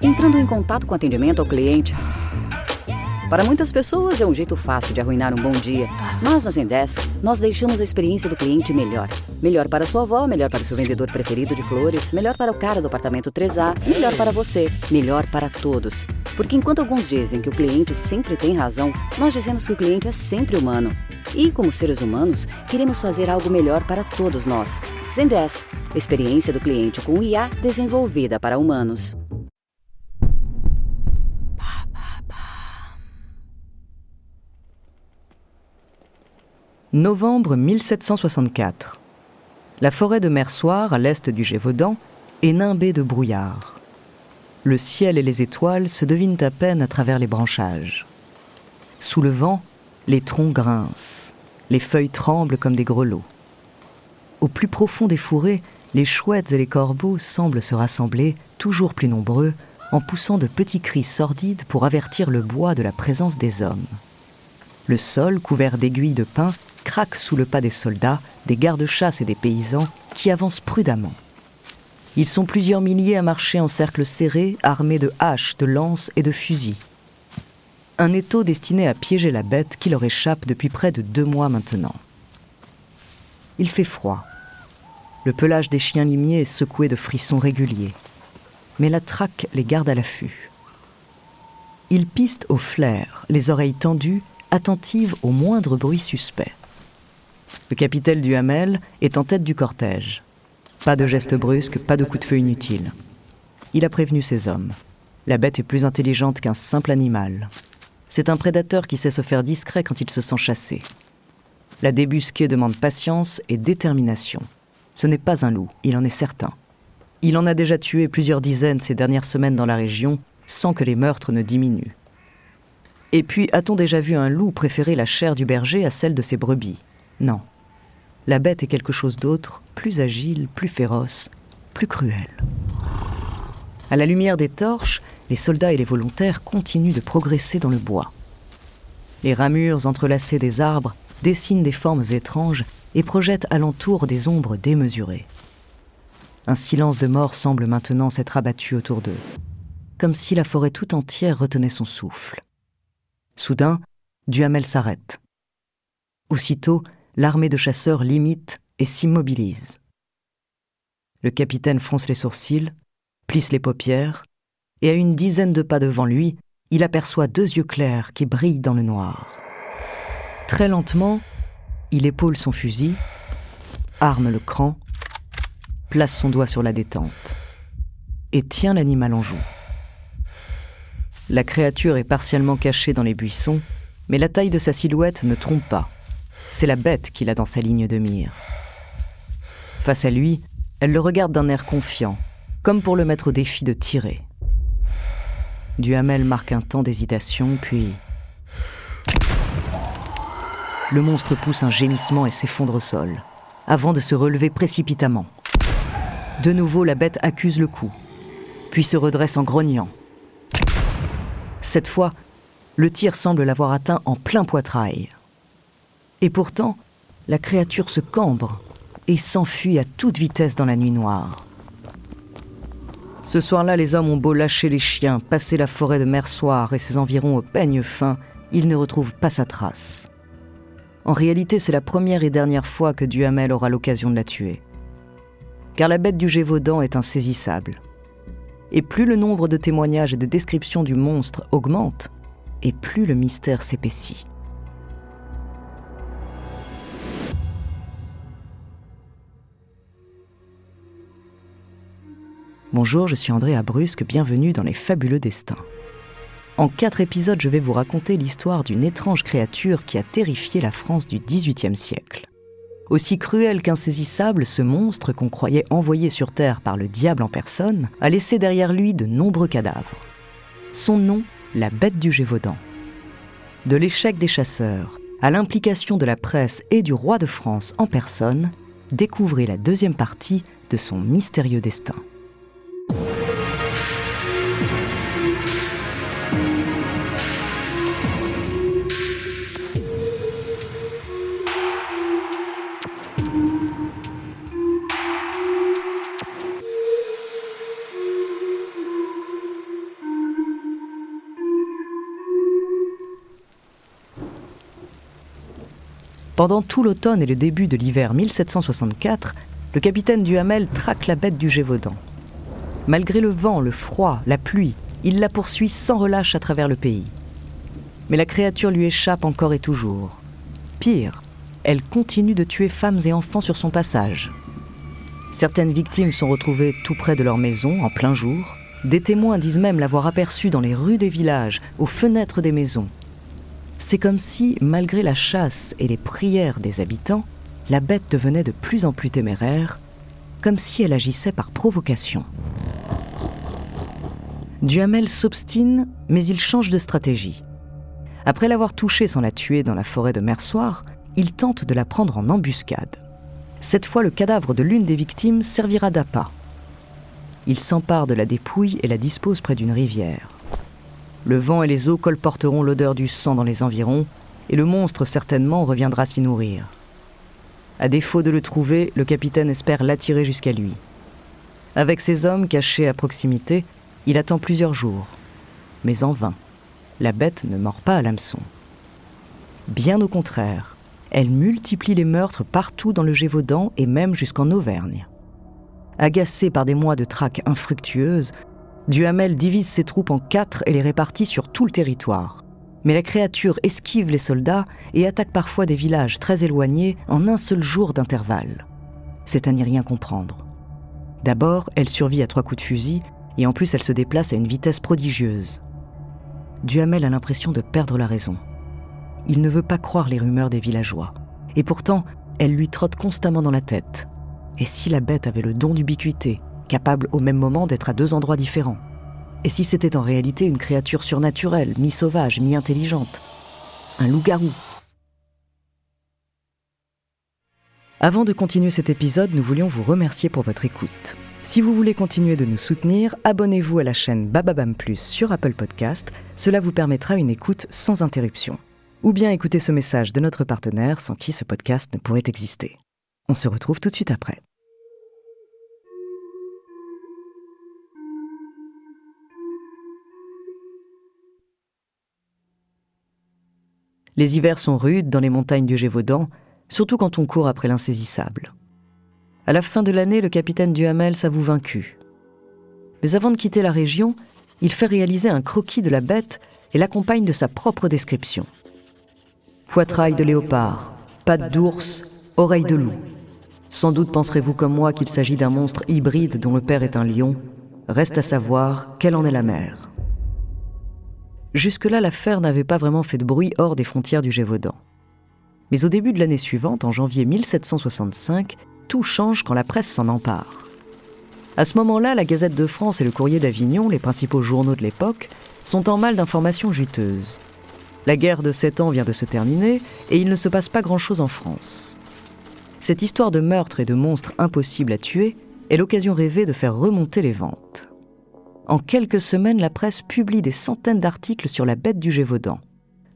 entrando em contato com o atendimento ao cliente. Para muitas pessoas é um jeito fácil de arruinar um bom dia, mas na Zendesk nós deixamos a experiência do cliente melhor. Melhor para sua avó, melhor para o seu vendedor preferido de flores, melhor para o cara do apartamento 3A, melhor para você, melhor para todos. Porque enquanto alguns dizem que o cliente sempre tem razão, nós dizemos que o cliente é sempre humano. E como seres humanos, queremos fazer algo melhor para todos nós. Zendesk, experiência do cliente com IA desenvolvida para humanos. Novembre 1764. La forêt de Mersoir, à l'est du Gévaudan, est nimbée de brouillard. Le ciel et les étoiles se devinent à peine à travers les branchages. Sous le vent, les troncs grincent, les feuilles tremblent comme des grelots. Au plus profond des fourrés, les chouettes et les corbeaux semblent se rassembler, toujours plus nombreux, en poussant de petits cris sordides pour avertir le bois de la présence des hommes. Le sol, couvert d'aiguilles de pin, craque sous le pas des soldats, des gardes-chasse et des paysans qui avancent prudemment. Ils sont plusieurs milliers à marcher en cercle serré, armés de haches, de lances et de fusils. Un étau destiné à piéger la bête qui leur échappe depuis près de 2 mois maintenant. Il fait froid. Le pelage des chiens limiers est secoué de frissons réguliers. Mais la traque les garde à l'affût. Ils pistent au flair, les oreilles tendues, attentives au moindre bruit suspect. Le capitaine Duhamel est en tête du cortège. Pas de gestes brusques, pas de coups de feu inutiles. Il a prévenu ses hommes. La bête est plus intelligente qu'un simple animal. C'est un prédateur qui sait se faire discret quand il se sent chassé. La débusquer demande patience et détermination. Ce n'est pas un loup, il en est certain. Il en a déjà tué plusieurs dizaines ces dernières semaines dans la région, sans que les meurtres ne diminuent. Et puis, a-t-on déjà vu un loup préférer la chair du berger à celle de ses brebis ? Non. La bête est quelque chose d'autre, plus agile, plus féroce, plus cruel. À la lumière des torches, les soldats et les volontaires continuent de progresser dans le bois. Les ramures entrelacées des arbres dessinent des formes étranges et projettent alentour des ombres démesurées. Un silence de mort semble maintenant s'être abattu autour d'eux, comme si la forêt tout entière retenait son souffle. Soudain, Duhamel s'arrête. Aussitôt, l'armée de chasseurs l'imite et s'immobilise. Le capitaine fronce les sourcils, plisse les paupières, et à une dizaine de pas devant lui, il aperçoit 2 yeux clairs qui brillent dans le noir. Très lentement, il épaule son fusil, arme le cran, place son doigt sur la détente et tient l'animal en joue. La créature est partiellement cachée dans les buissons, mais la taille de sa silhouette ne trompe pas. C'est la bête qu'il a dans sa ligne de mire. Face à lui, elle le regarde d'un air confiant, comme pour le mettre au défi de tirer. Duhamel marque un temps d'hésitation, puis... Le monstre pousse un gémissement et s'effondre au sol, avant de se relever précipitamment. De nouveau, la bête accuse le coup, puis se redresse en grognant. Cette fois, le tir semble l'avoir atteint en plein poitrail. Et pourtant, la créature se cambre et s'enfuit à toute vitesse dans la nuit noire. Ce soir-là, les hommes ont beau lâcher les chiens, passer la forêt de Mersoir et ses environs au peigne fin, ils ne retrouvent pas sa trace. En réalité, c'est la première et dernière fois que Duhamel aura l'occasion de la tuer. Car la bête du Gévaudan est insaisissable. Et plus le nombre de témoignages et de descriptions du monstre augmente, et plus le mystère s'épaissit. Bonjour, je suis André Abrusque, bienvenue dans Les Fabuleux Destins. En 4 épisodes, je vais vous raconter l'histoire d'une étrange créature qui a terrifié la France du XVIIIe siècle. Aussi cruel qu'insaisissable, ce monstre qu'on croyait envoyé sur Terre par le diable en personne a laissé derrière lui de nombreux cadavres. Son nom, la bête du Gévaudan. De l'échec des chasseurs à l'implication de la presse et du roi de France en personne, découvrez la 2e partie de son mystérieux destin. Pendant tout l'automne et le début de l'hiver 1764, le capitaine Duhamel traque la bête du Gévaudan. Malgré le vent, le froid, la pluie, il la poursuit sans relâche à travers le pays. Mais la créature lui échappe encore et toujours. Pire, elle continue de tuer femmes et enfants sur son passage. Certaines victimes sont retrouvées tout près de leur maison, en plein jour. Des témoins disent même l'avoir aperçue dans les rues des villages, aux fenêtres des maisons. C'est comme si, malgré la chasse et les prières des habitants, la bête devenait de plus en plus téméraire, comme si elle agissait par provocation. Duhamel s'obstine, mais il change de stratégie. Après l'avoir touchée sans la tuer dans la forêt de Mersoir, il tente de la prendre en embuscade. Cette fois, le cadavre de l'une des victimes servira d'appât. Il s'empare de la dépouille et la dispose près d'une rivière. Le vent et les eaux colporteront l'odeur du sang dans les environs, et le monstre certainement reviendra s'y nourrir. À défaut de le trouver, le capitaine espère l'attirer jusqu'à lui. Avec ses hommes cachés à proximité, il attend plusieurs jours. Mais en vain, la bête ne mord pas à l'hameçon. Bien au contraire, elle multiplie les meurtres partout dans le Gévaudan et même jusqu'en Auvergne. Agacé par des mois de traque infructueuse, Duhamel divise ses troupes en 4 et les répartit sur tout le territoire. Mais la créature esquive les soldats et attaque parfois des villages très éloignés en un seul jour d'intervalle. C'est à n'y rien comprendre. D'abord, elle survit à 3 coups de fusil et en plus elle se déplace à une vitesse prodigieuse. Duhamel a l'impression de perdre la raison. Il ne veut pas croire les rumeurs des villageois. Et pourtant, elle lui trotte constamment dans la tête. Et si la bête avait le don d'ubiquité, capable au même moment d'être à 2 endroits différents? Et si c'était en réalité une créature surnaturelle, mi-sauvage, mi-intelligente? Un loup-garou? Avant de continuer cet épisode, nous voulions vous remercier pour votre écoute. Si vous voulez continuer de nous soutenir, abonnez-vous à la chaîne Bababam Plus sur Apple Podcast. Cela vous permettra une écoute sans interruption. Ou bien écoutez ce message de notre partenaire sans qui ce podcast ne pourrait exister. On se retrouve tout de suite après. Les hivers sont rudes dans les montagnes du Gévaudan, surtout quand on court après l'insaisissable. À la fin de l'année, le capitaine Duhamel s'avoue vaincu. Mais avant de quitter la région, il fait réaliser un croquis de la bête et l'accompagne de sa propre description. Poitrail de léopard, pattes d'ours, oreilles de loup. Sans doute penserez-vous comme moi qu'il s'agit d'un monstre hybride dont le père est un lion. Reste à savoir quelle en est la mère. Jusque-là, l'affaire n'avait pas vraiment fait de bruit hors des frontières du Gévaudan. Mais au début de l'année suivante, en janvier 1765, tout change quand la presse s'en empare. À ce moment-là, la Gazette de France et le Courrier d'Avignon, les principaux journaux de l'époque, sont en mal d'informations juteuses. La guerre de 7 ans vient de se terminer et il ne se passe pas grand-chose en France. Cette histoire de meurtre et de monstres impossibles à tuer est l'occasion rêvée de faire remonter les ventes. En quelques semaines, la presse publie des centaines d'articles sur la bête du Gévaudan.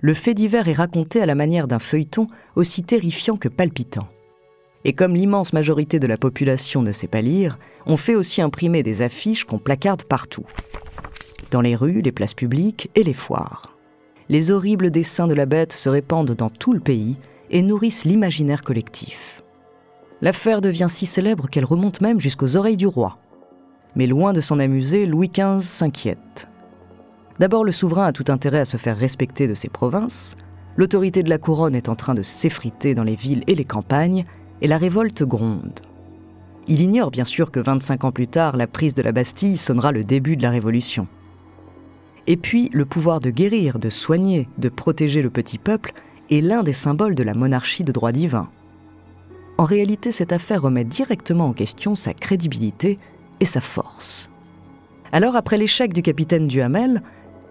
Le fait divers est raconté à la manière d'un feuilleton aussi terrifiant que palpitant. Et comme l'immense majorité de la population ne sait pas lire, on fait aussi imprimer des affiches qu'on placarde partout. Dans les rues, les places publiques et les foires. Les horribles dessins de la bête se répandent dans tout le pays et nourrissent l'imaginaire collectif. L'affaire devient si célèbre qu'elle remonte même jusqu'aux oreilles du roi. Mais loin de s'en amuser, Louis XV s'inquiète. D'abord, le souverain a tout intérêt à se faire respecter de ses provinces. L'autorité de la couronne est en train de s'effriter dans les villes et les campagnes, et la révolte gronde. Il ignore bien sûr que 25 ans plus tard, la prise de la Bastille sonnera le début de la Révolution. Et puis, le pouvoir de guérir, de soigner, de protéger le petit peuple est l'un des symboles de la monarchie de droit divin. En réalité, cette affaire remet directement en question sa crédibilité et sa force. Alors, après l'échec du capitaine Duhamel,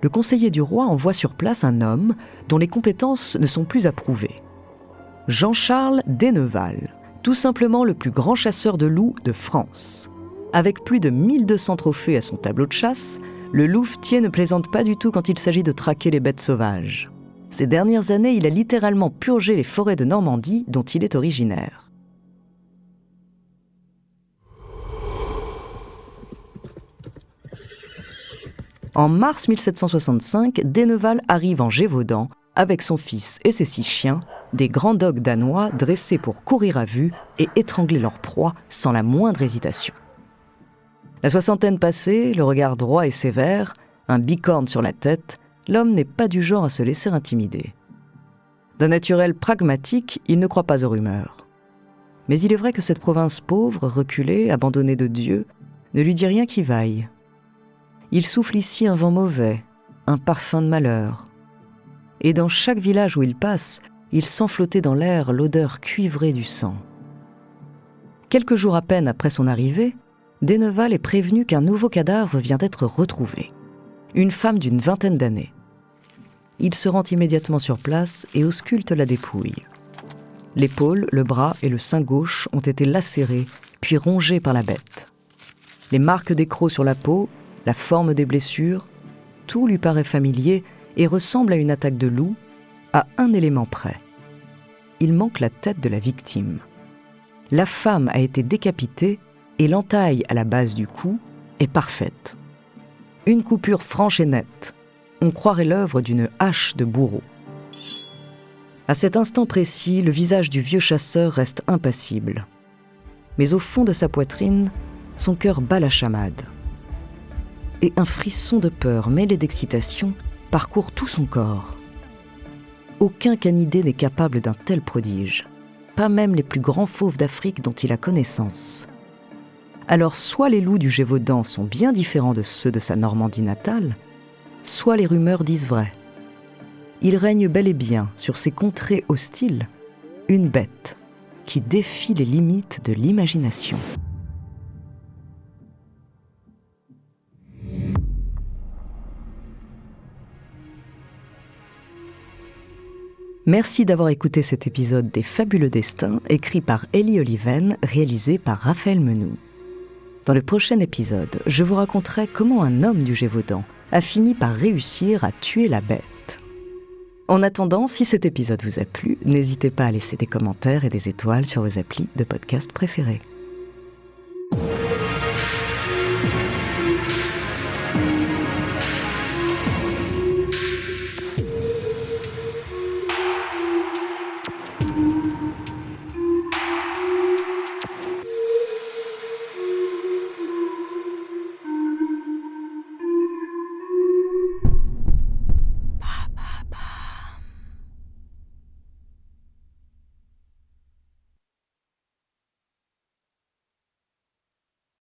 le conseiller du roi envoie sur place un homme dont les compétences ne sont plus approuvées. Jean-Charles Denneval, tout simplement le plus grand chasseur de loups de France. Avec plus de 1200 trophées à son tableau de chasse, le louvetier ne plaisante pas du tout quand il s'agit de traquer les bêtes sauvages. Ces dernières années, il a littéralement purgé les forêts de Normandie dont il est originaire. En mars 1765, Denneval arrive en Gévaudan avec son fils et ses 6 chiens des grands dogs danois dressés pour courir à vue et étrangler leur proie sans la moindre hésitation. La soixantaine passée, le regard droit et sévère, un bicorne sur la tête, l'homme n'est pas du genre à se laisser intimider. D'un naturel pragmatique, il ne croit pas aux rumeurs. Mais il est vrai que cette province pauvre, reculée, abandonnée de Dieu, ne lui dit rien qui vaille. Il souffle ici un vent mauvais, un parfum de malheur. Et dans chaque village où il passe, il sent flotter dans l'air l'odeur cuivrée du sang. Quelques jours à peine après son arrivée, Denneval est prévenu qu'un nouveau cadavre vient d'être retrouvé. Une femme d'une 20aine d'années. Il se rend immédiatement sur place et ausculte la dépouille. L'épaule, le bras et le sein gauche ont été lacérés, puis rongés par la bête. Les marques des crocs sur la peau, la forme des blessures, tout lui paraît familier et ressemble à une attaque de loup, à un élément près. Il manque la tête de la victime. La femme a été décapitée et l'entaille à la base du cou est parfaite. Une coupure franche et nette. On croirait l'œuvre d'une hache de bourreau. À cet instant précis, le visage du vieux chasseur reste impassible. Mais au fond de sa poitrine, son cœur bat la chamade. Et un frisson de peur mêlé d'excitation parcourt tout son corps. Aucun canidé n'est capable d'un tel prodige, pas même les plus grands fauves d'Afrique dont il a connaissance. Alors soit les loups du Gévaudan sont bien différents de ceux de sa Normandie natale, soit les rumeurs disent vrai. Il règne bel et bien sur ces contrées hostiles une bête qui défie les limites de l'imagination. Merci d'avoir écouté cet épisode des Fabuleux Destins, écrit par Élie Oliven, réalisé par Raphaël Menou. Dans le prochain épisode, je vous raconterai comment un homme du Gévaudan a fini par réussir à tuer la bête. En attendant, si cet épisode vous a plu, n'hésitez pas à laisser des commentaires et des étoiles sur vos applis de podcast préférés.